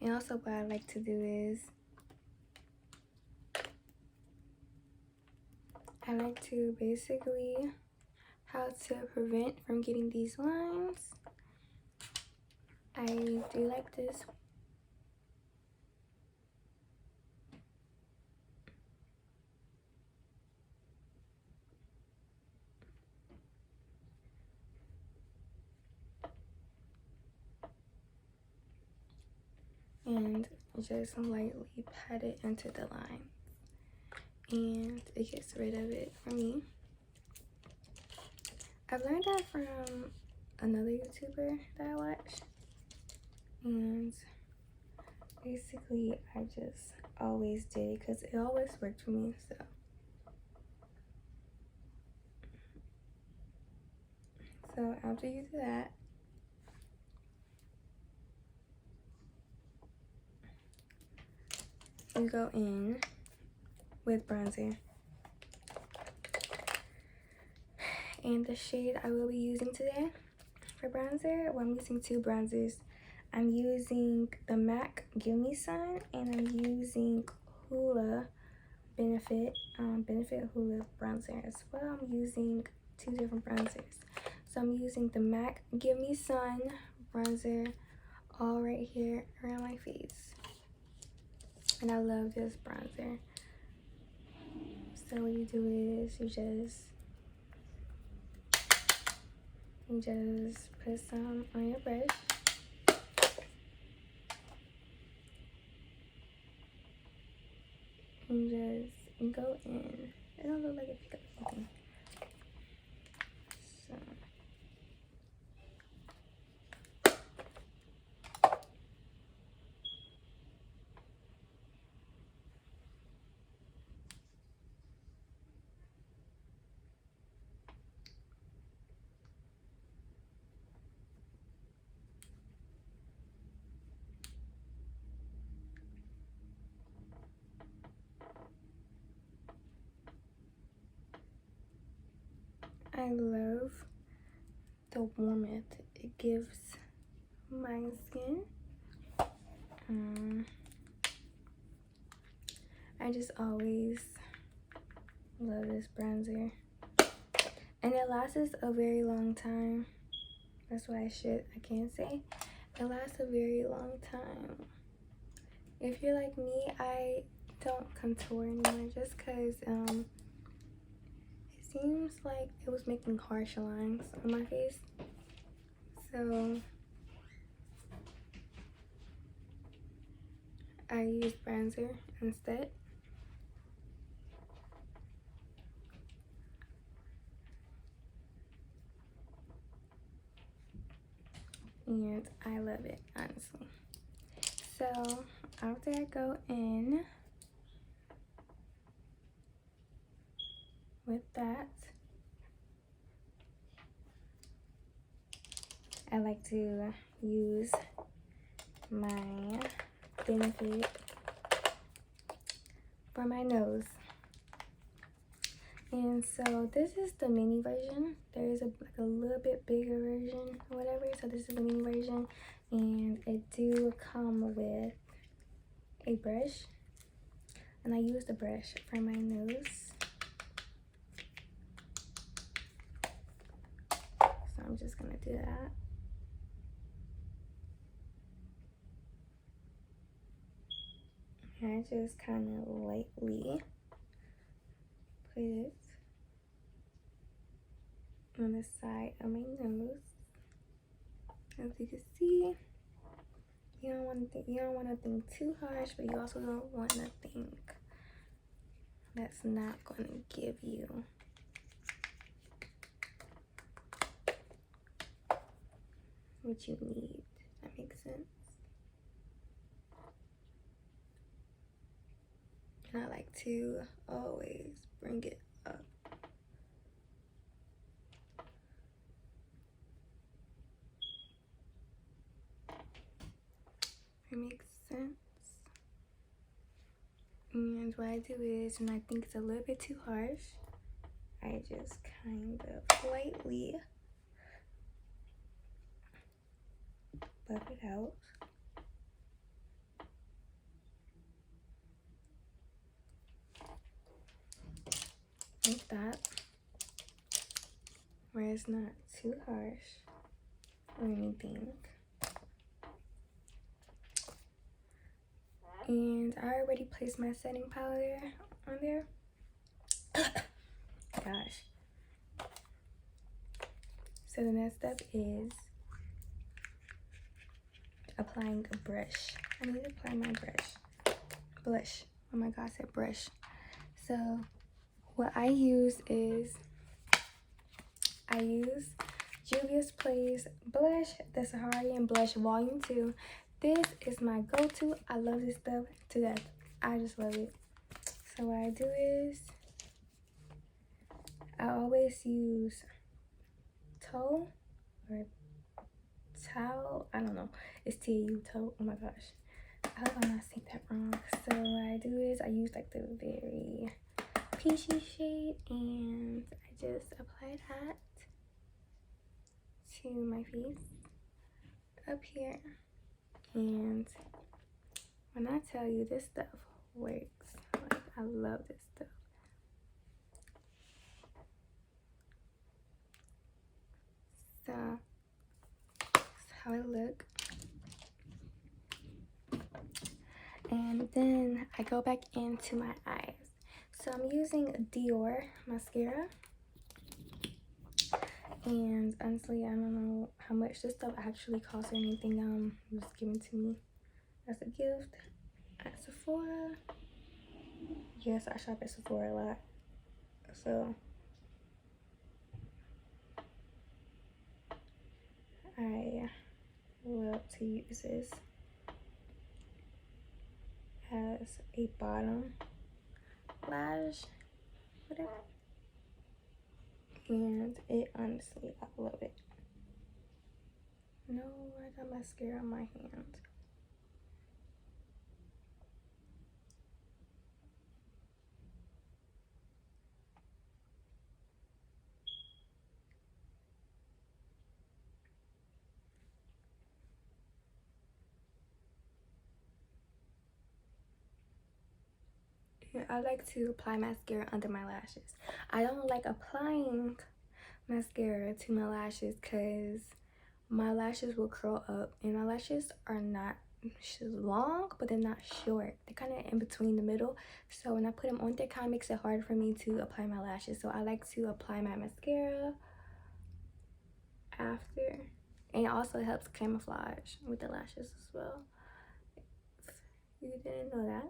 And also what I like to do is I like to basically how to prevent from getting these lines. I do like this. just lightly pat it into the line, and it gets rid of it for me. I've learned that from another YouTuber that I watch, and basically I just always did it because it always worked for me. So after you do that, you go in with bronzer. And the shade I will be using today for bronzer, well, I'm using two bronzers. I'm using the MAC Give Me Sun, and I'm using Hoola Benefit Hoola bronzer as well. I'm using two different bronzers. So I'm using the MAC Give Me Sun bronzer all right here around my face. And I love this bronzer. So what you do is you just put some on your brush. And just go in. It don't look like it pick up anything. So I love the warmth it gives my skin. I just always love this bronzer, and it lasts a very long time. That's why I can't say it lasts a very long time. If you're like me, I don't contour anymore just because it seems like it was making harsh lines on my face. So I use bronzer instead. And I love it, honestly. So after I go in with that, I like to use my Benefit for my nose. And so this is the mini version. There is like a little bit bigger version or whatever. So this is the mini version, and it do come with a brush, and I use the brush for my nose. So I'm just gonna do that. And I just kind of lightly put it on the side of my nose. As you can see, you don't want nothing too harsh, but you also don't want nothing that's not going to give you what you need. That makes sense. And I like to always bring it up. It makes sense. And what I do is, when I think it's a little bit too harsh, I just kind of lightly buff it out. Like that, where it's not too harsh or anything. And I already placed my setting powder on there. Gosh. So the next step is applying a brush. I need to apply my blush. Oh my god, I said brush. So what I use is Juvias Plays Blush, the Saharan Blush Volume 2. This is my go-to. I love this stuff to death. I just love it. So what I do is I always use toe or towel. I don't know. It's T-U, toe. Oh my gosh. I hope I'm not saying that wrong. So what I do is I use like the very peachy shade and I just apply that to my face up here. And when I tell you this stuff works, like I love this stuff. So that's how it look. And then I go back into my eyes. So I'm using Dior mascara. And honestly, I don't know how much this stuff actually costs or anything. It was given to me as a gift at Sephora. Yes, I shop at Sephora a lot. So I love to use this as a bottom lash, whatever. And it honestly, I love it. No, I got mascara on my hand. I like to apply mascara under my lashes. I don't like applying mascara to my lashes because my lashes will curl up, and my lashes are not long, but they're not short. They're kind of in between the middle. So when I put them on, that kind of makes it hard for me to apply my lashes. So I like to apply my mascara after, and it also helps camouflage with the lashes as well. You didn't know that?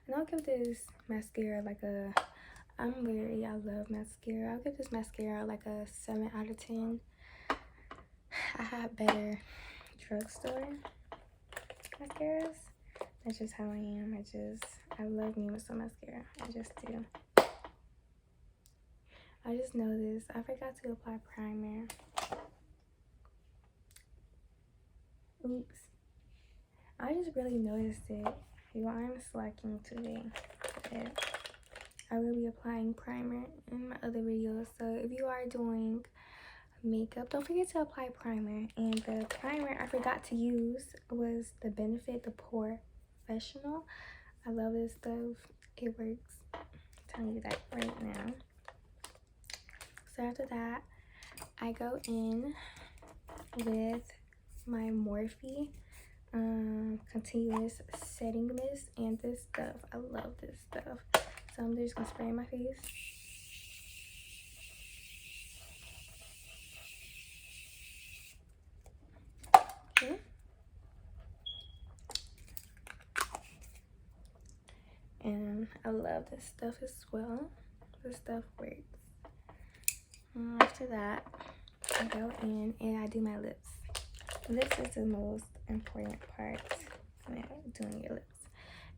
And I'll give this mascara like a, I love mascara. I'll give this mascara like a 7 out of 10. I have better drugstore mascaras. That's just how I am. I love me with some mascara. I just do. I just know this. I forgot to apply primer. Oops. I just really noticed it. I'm slacking today. But I will be applying primer in my other videos. So if you are doing makeup, don't forget to apply primer. And the primer I forgot to use was the Benefit the Professional. I love this stuff. It works. I'm telling you that right now. So after that, I go in with my Morphe continuous setting mist, and this stuff, I love this stuff. So I'm just gonna spray in my face. Okay. And I love this stuff as well. This stuff works. After that, I go in and I do my lips. This is the most important part when doing your lips.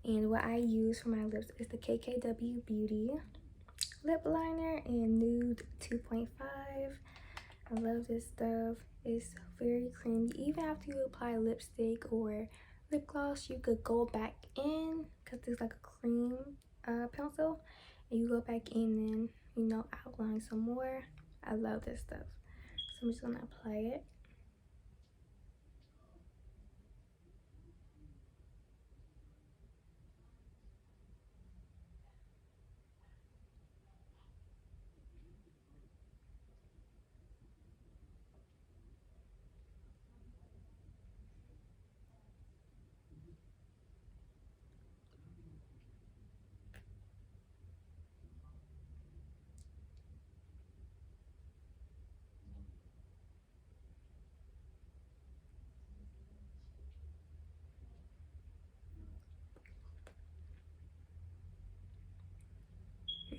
And what I use for my lips is the KKW Beauty lip liner in nude 2.5. I love this stuff. It's very creamy. Even after you apply lipstick or lip gloss, you could go back in because it's like a cream pencil, and you go back in and, you know, outline some more. I love this stuff. So I'm just gonna apply it.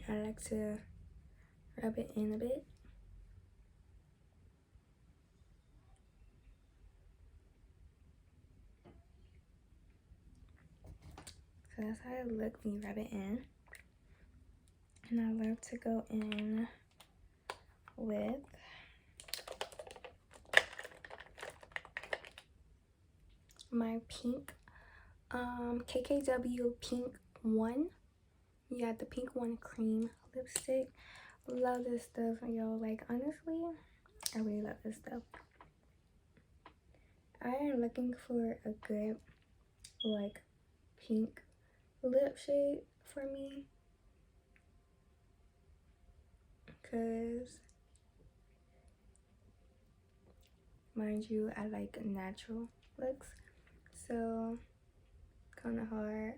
I like to rub it in a bit. So that's how it looks when you rub it in. And I love to go in with my pink KKW pink one. You got the pink one cream lipstick. Love this stuff, yo. Like, honestly, I really love this stuff. I am looking for a good like pink lip shade for me, because mind you, I like natural looks, so kind of hard.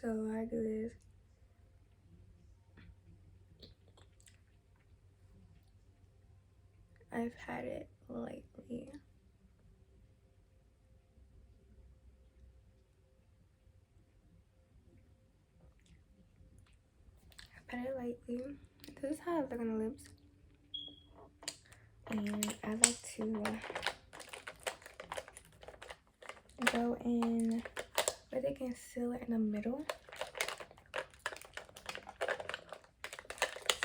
So what I do is I've had it lightly. I've had it lightly. This is how I look on the lips. And I like to go in with a concealer in the middle.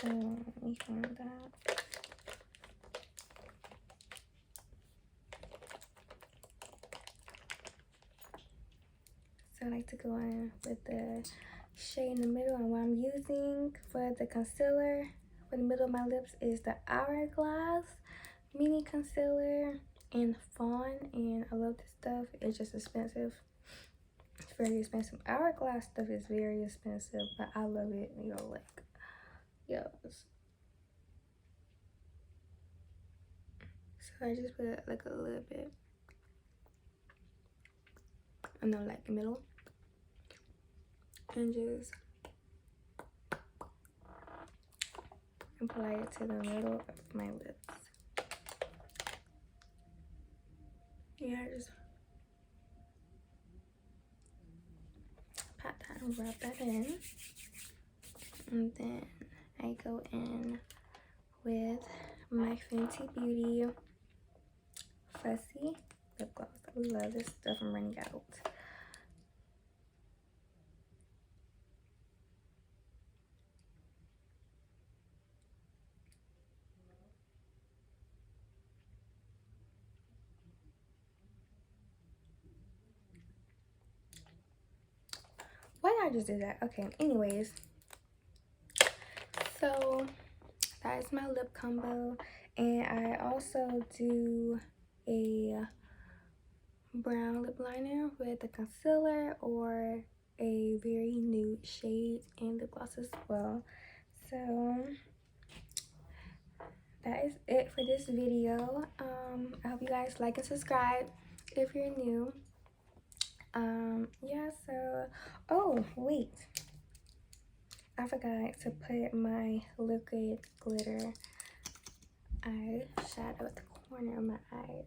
So let me find that. So I like to go in with the shade in the middle, and what I'm using for the concealer for the middle of my lips is the Hourglass mini concealer in fawn, and I love this stuff. It's just expensive. It's very expensive. Hourglass stuff is very expensive, but I love it. You know, like, yes. So I just put like a little bit. I know, like the middle, and just apply it to the middle of my lips. Yeah, just pat that and rub that in, and then I go in with my Fenty Beauty Fussy lip gloss. I love this stuff. I'm running out. Why did I just do that? Okay, anyways, so that is my lip combo, and I also do a brown lip liner with a concealer or a very nude shade and lip gloss as well. So that is it for this video. I hope you guys like and subscribe if you're new. Yeah, so oh wait, I forgot to put my liquid glitter eyeshadow at the corner of my eye.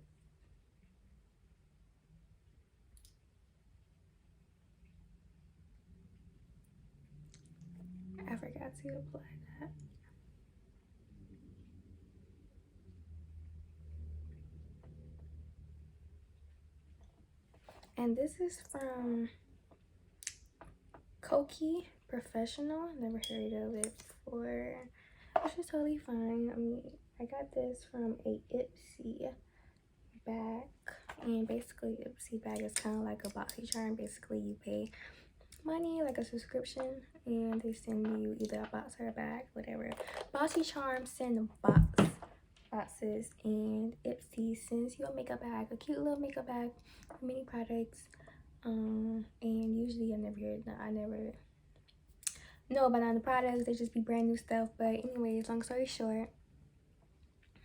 I forgot to apply that. And this is from Koki Professional. Never heard of it before, which is totally fine. I mean, I got this from a Ipsy bag, and basically Ipsy bag is kind of like a BoxyCharm. Basically, you pay money, like a subscription, and they send you either a box or a bag, whatever. BoxyCharm send boxes, and Ipsy sends you a makeup bag, a cute little makeup bag with many products. And usually I never know about none of the products. They just be brand new stuff. But anyways, long story short,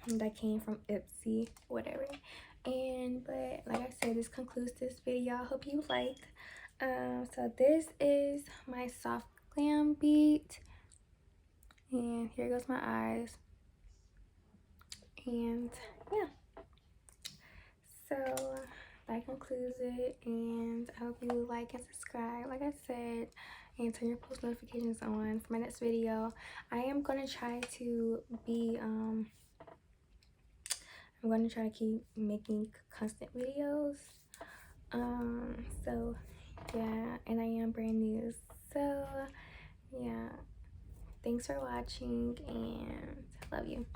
that came from Ipsy, whatever. But like I said, this concludes this video. I hope you liked. So this is my soft glam beat, and here goes my eyes, and yeah. So that concludes it, and I hope you like and subscribe, like I said, and turn your post notifications on for my next video. I am gonna try to be I'm gonna try to keep making constant videos. So yeah, and I am brand new, so yeah, thanks for watching and love you.